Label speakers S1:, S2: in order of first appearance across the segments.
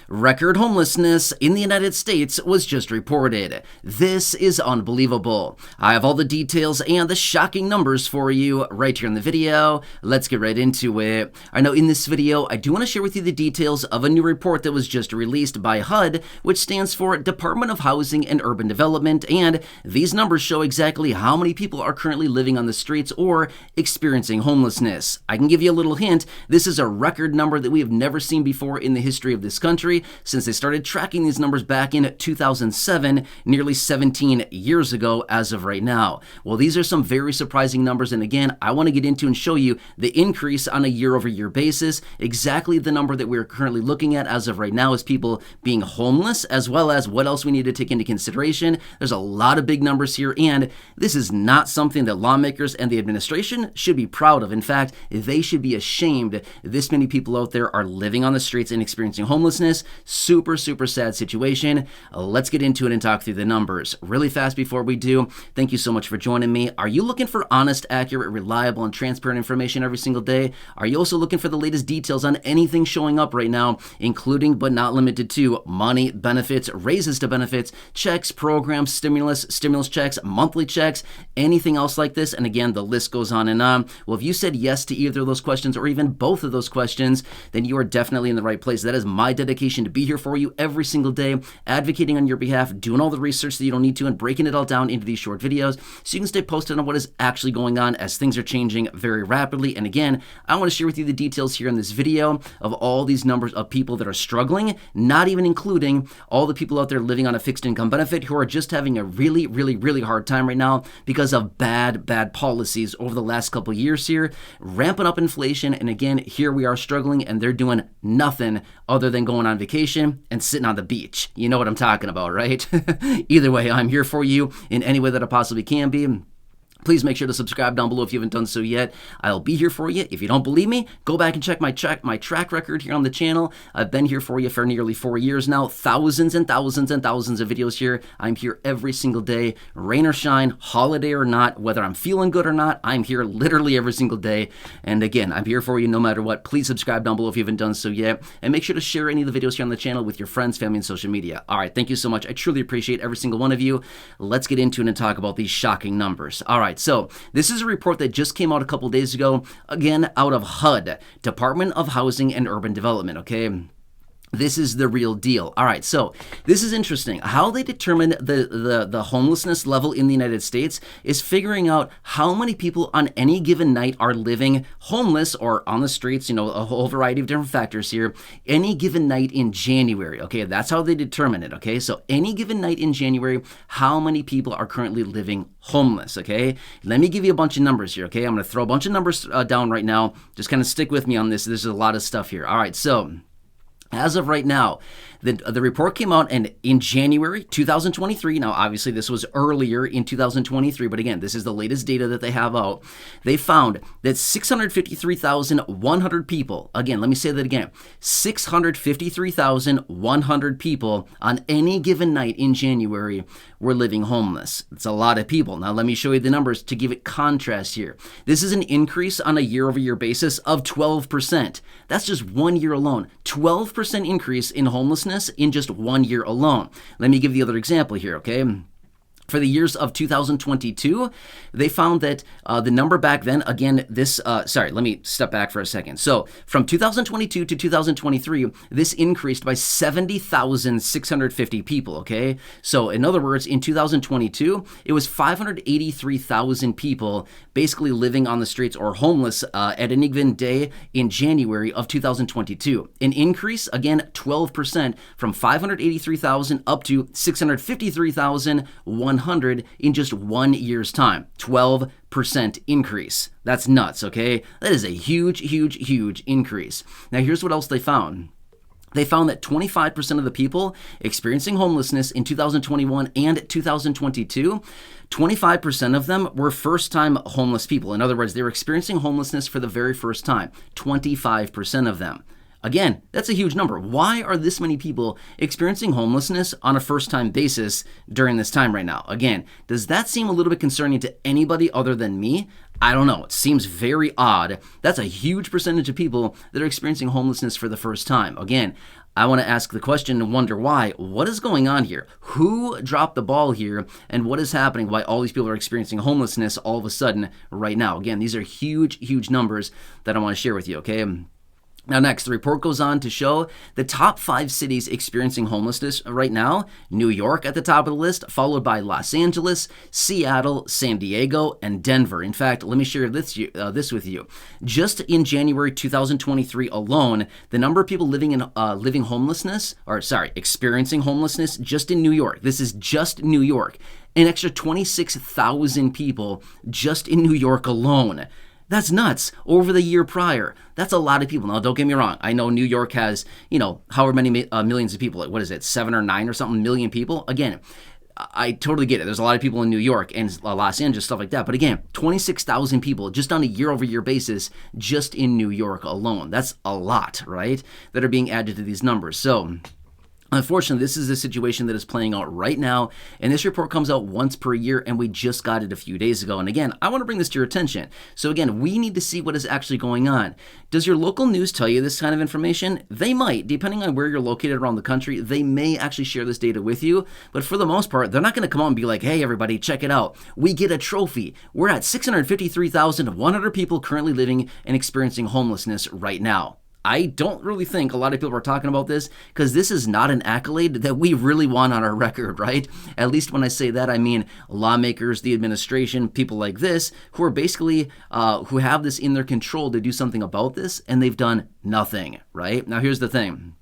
S1: Record homelessness in the United States was just reported. This is unbelievable. I have all the details and the shocking numbers for you right here in the video. Let's get right into it. I know in this video, I do want to share with you the details of a new report that was just released by HUD, which stands for Department of Housing and Urban Development, and these numbers show exactly how many people are currently living on the streets or experiencing homelessness. I can give you a little hint. This is a record number that we have never seen before in the history of this country, since they started tracking these numbers back in 2007, nearly 17 years ago as of right now. Well, these are some very surprising numbers, and again, I want to get into and show you the increase on a year-over-year basis. Exactly the number that we're currently looking at as of right now is people being homeless, as well as what else we need to take into consideration. There's a lot of big numbers here, and this is not something that lawmakers and the administration should be proud of. In fact, they should be ashamed this many people out there are living on the streets and experiencing homelessness. Super sad situation. Let's get into it and talk through the numbers. Really fast before we do, thank you so much for joining me. Are you looking for honest, accurate, reliable, and transparent information every single day? Are you also looking for the latest details on anything showing up right now, including but not limited to money, benefits, raises to benefits, checks, programs, stimulus checks, monthly checks, anything else like this? And again, the list goes on and on. Well, if you said yes to either of those questions or even both of those questions, then you are definitely in the right place. That is my dedication to be here for you every single day, advocating on your behalf, doing all the research that you don't need to, and breaking it all down into these short videos so you can stay posted on what is actually going on as things are changing very rapidly. And again, I want to share with you the details here in this video of all these numbers of people that are struggling, not even including all the people out there living on a fixed income benefit who are just having a really hard time right now because of bad policies over the last couple of years here, ramping up inflation. And again, here we are struggling, and they're doing nothing other than going on vacation and sitting on the beach. You know what I'm talking about, right? Either way, I'm here for you in any way that I possibly can be. Please make sure to subscribe down below if you haven't done so yet. I'll be here for you. If you don't believe me, go back and check my track record here on the channel. I've been here for you for nearly 4 years now. Thousands and thousands and thousands of videos here. I'm here every single day, rain or shine, holiday or not, whether I'm feeling good or not. I'm here literally every single day. And again, I'm here for you no matter what. Please subscribe down below if you haven't done so yet. And make sure to share any of the videos here on the channel with your friends, family, and social media. All right, thank you so much. I truly appreciate every single one of you. Let's get into it and talk about these shocking numbers. All right. So this is a report that just came out a couple days ago, again, out of HUD, Department of Housing and Urban Development, okay? This is the real deal. All right, so this is interesting. How they determine the homelessness level in the United States is figuring out how many people on any given night are living homeless or on the streets, you know, a whole variety of different factors here, any given night in January, okay? That's how they determine it, okay? So any given night in January, how many people are currently living homeless, okay? Let me give you a bunch of numbers here, okay? I'm going to throw a bunch of numbers down right now. Just kind of stick with me on this. There's a lot of stuff here. All right, so as of right now, the report came out in January 2023. Now, obviously, this was earlier in 2023, but again, this is the latest data that they have out. They found that 653,100 people, again, let me say that again, 653,100 people on any given night in January were living homeless. It's a lot of people. Now, let me show you the numbers to give it contrast here. This is an increase on a year-over-year basis of 12%. That's just 1 year alone. 12% increase in homelessness in just 1 year alone. Let me give the other example here, okay? For the years of 2022, they found that the number back then, again, let me step back for a second. So from 2022 to 2023, this increased by 70,650 people, okay? So in other words, in 2022, it was 583,000 people basically living on the streets or homeless at any given day in January of 2022. An increase, again, 12% from 583,000 up to 653,100 in just 1 year's time. 12% increase. That's nuts, okay? That is a huge increase. Now, here's what else they found. They found that 25% of the people experiencing homelessness in 2021 and 2022, 25% of them were first-time homeless people. In other words, they were experiencing homelessness for the very first time. 25% of them. Again, that's a huge number. Why are this many people experiencing homelessness on a first-time basis during this time right now? Again, does that seem a little bit concerning to anybody other than me? I don't know. It seems very odd. That's a huge percentage of people that are experiencing homelessness for the first time. Again, I want to ask the question and wonder why. What is going on here? Who dropped the ball here, and what is happening? Why all these people are experiencing homelessness all of a sudden right now? Again, these are huge, huge numbers that I want to share with you, okay? Now next, the report goes on to show the top 5 cities experiencing homelessness right now. New York at the top of the list, followed by Los Angeles, Seattle, San Diego, and Denver. In fact, let me share this with you. Just in January 2023 alone, the number of people experiencing homelessness just in New York, this is just New York, an extra 26,000 people just in New York alone. That's nuts. Over the year prior, that's a lot of people. Now, don't get me wrong. I know New York has, however many millions of people. What is it, 7 or 9 or something million people? Again, I totally get it. There's a lot of people in New York and Los Angeles, stuff like that. But again, 26,000 people just on a year-over-year basis, just in New York alone. That's a lot, right? That are being added to these numbers. So unfortunately, this is a situation that is playing out right now, and this report comes out once per year, and we just got it a few days ago. And again, I want to bring this to your attention. So again, we need to see what is actually going on. Does your local news tell you this kind of information? They might, depending on where you're located around the country, they may actually share this data with you, but for the most part, they're not going to come out and be like, hey, everybody, check it out. We get a trophy. We're at 653,100 people currently living and experiencing homelessness right now. I don't really think a lot of people are talking about this because this is not an accolade that we really want on our record, right? At least when I say that, I mean lawmakers, the administration, people like this who are basically, who have this in their control to do something about this, and they've done nothing, right? Now, here's the thing.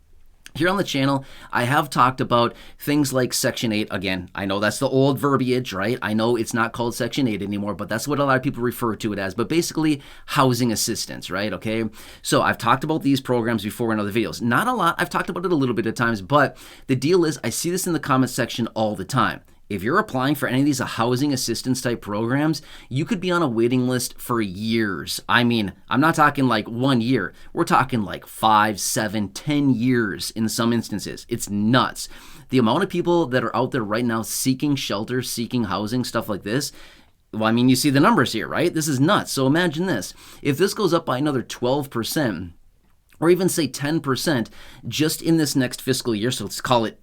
S1: Here on the channel, I have talked about things like Section 8. Again, I know that's the old verbiage, right? I know it's not called Section 8 anymore, but that's what a lot of people refer to it as. But basically, housing assistance, right? Okay. So I've talked about these programs before in other videos. Not a lot. I've talked about it a little bit at times, but the deal is I see this in the comments section all the time. If you're applying for any of these housing assistance type programs, you could be on a waiting list for years. I mean, I'm not talking like 1 year. We're talking like 5, 7, 10 years in some instances. It's nuts. The amount of people that are out there right now seeking shelter, seeking housing, stuff like this. Well, I mean, you see the numbers here, right? This is nuts. So imagine this. If this goes up by another 12%, or even say 10% just in this next fiscal year. So let's call it,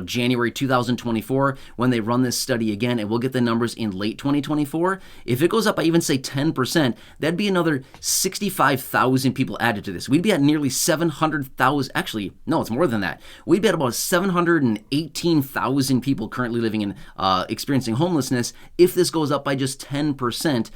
S1: January 2024 when they run this study again, and we'll get the numbers in late 2024. If it goes up by even say 10%, that'd be another 65,000 people added to this. We'd be at nearly 700,000. Actually, no, it's more than that. We'd be at about 718,000 people currently living in experiencing homelessness if this goes up by just 10%.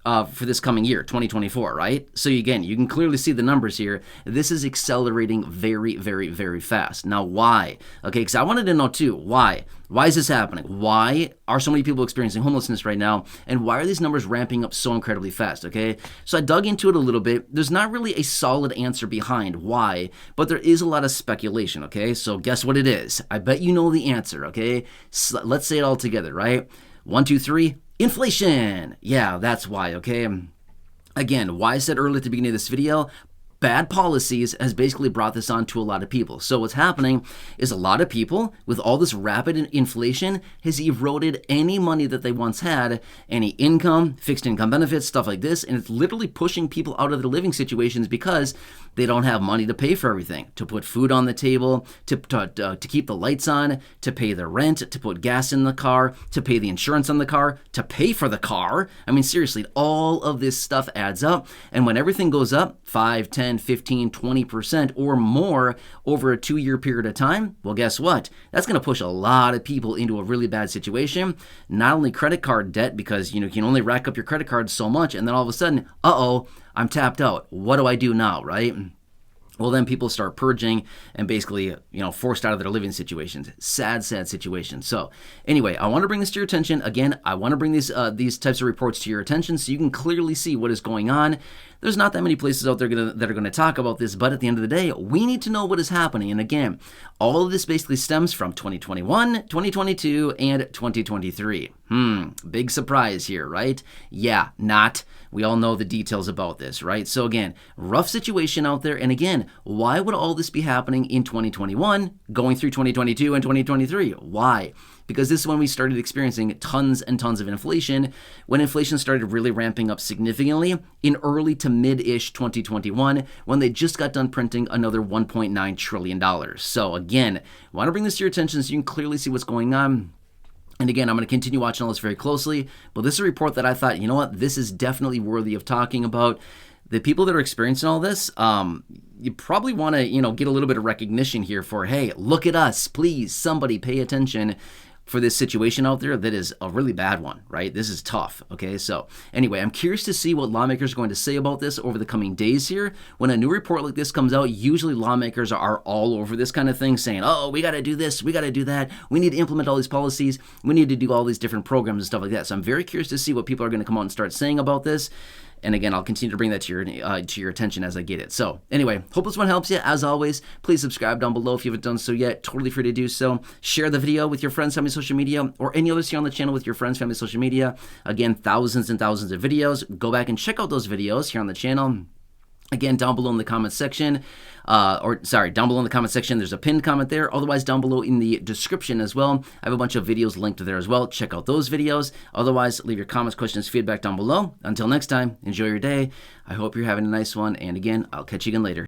S1: For this coming year, 2024, right? So again, you can clearly see the numbers here. This is accelerating very, very, very fast. Now, why? Okay, because I wanted to know too, why? Why is this happening? Why are so many people experiencing homelessness right now? And why are these numbers ramping up so incredibly fast, okay? So I dug into it a little bit. There's not really a solid answer behind why, but there is a lot of speculation, okay? So guess what it is? I bet you know the answer, okay? So let's say it all together, right? 1, 2, 3. Inflation. Yeah, that's why, okay? Again, why I said earlier at the beginning of this video, bad policies has basically brought this on to a lot of people. So what's happening is a lot of people, with all this rapid inflation, has eroded any money that they once had, any income, fixed income benefits, stuff like this, and it's literally pushing people out of their living situations because they don't have money to pay for everything, to put food on the table, to keep the lights on, to pay the rent, to put gas in the car, to pay the insurance on the car, to pay for the car. I mean, seriously, all of this stuff adds up. And when everything goes up 5, 10, 15, 20% or more over a 2-year period of time, well, guess what? That's going to push a lot of people into a really bad situation. Not only credit card debt, because you can only rack up your credit card so much, and then all of a sudden, I'm tapped out. What do I do now, right? Well, then people start purging and basically, forced out of their living situations. Sad, sad situation. So anyway, I want to bring this to your attention. Again, I want to bring these types of reports to your attention so you can clearly see what is going on. There's not that many places out there that are going to talk about this, but at the end of the day, we need to know what is happening. And again, all of this basically stems from 2021, 2022, and 2023. Big surprise here, right? Yeah, not. We all know the details about this, right? So again, rough situation out there. And again, why would all this be happening in 2021, going through 2022 and 2023? Why? Because this is when we started experiencing tons and tons of inflation, when inflation started really ramping up significantly in early to mid-ish 2021, when they just got done printing another $1.9 trillion. So again, I want to bring this to your attention so you can clearly see what's going on. And again, I'm going to continue watching all this very closely, but this is a report that I thought, you know what, this is definitely worthy of talking about. The people that are experiencing all this, you probably want to, get a little bit of recognition here for, hey, look at us, please, somebody pay attention for this situation out there that is a really bad one, right? This is tough, okay? So anyway, I'm curious to see what lawmakers are going to say about this over the coming days here. When a new report like this comes out, usually lawmakers are all over this kind of thing, saying, oh, we got to do this, we got to do that, we need to implement all these policies, we need to do all these different programs and stuff like that. So I'm very curious to see what people are going to come out and start saying about this. And again, I'll continue to bring that to your attention as I get it. So anyway, hope this one helps you. As always, please subscribe down below if you haven't done so yet. Totally free to do so. Share the video with your friends, family, social media, or any others here on the channel with your friends, family, social media. Again, thousands and thousands of videos. Go back and check out those videos here on the channel. Again, down below in the comments section, down below in the comment section, there's a pinned comment there. Otherwise, down below in the description as well, I have a bunch of videos linked there as well. Check out those videos. Otherwise, leave your comments, questions, feedback down below. Until next time, enjoy your day. I hope you're having a nice one. And again, I'll catch you again later.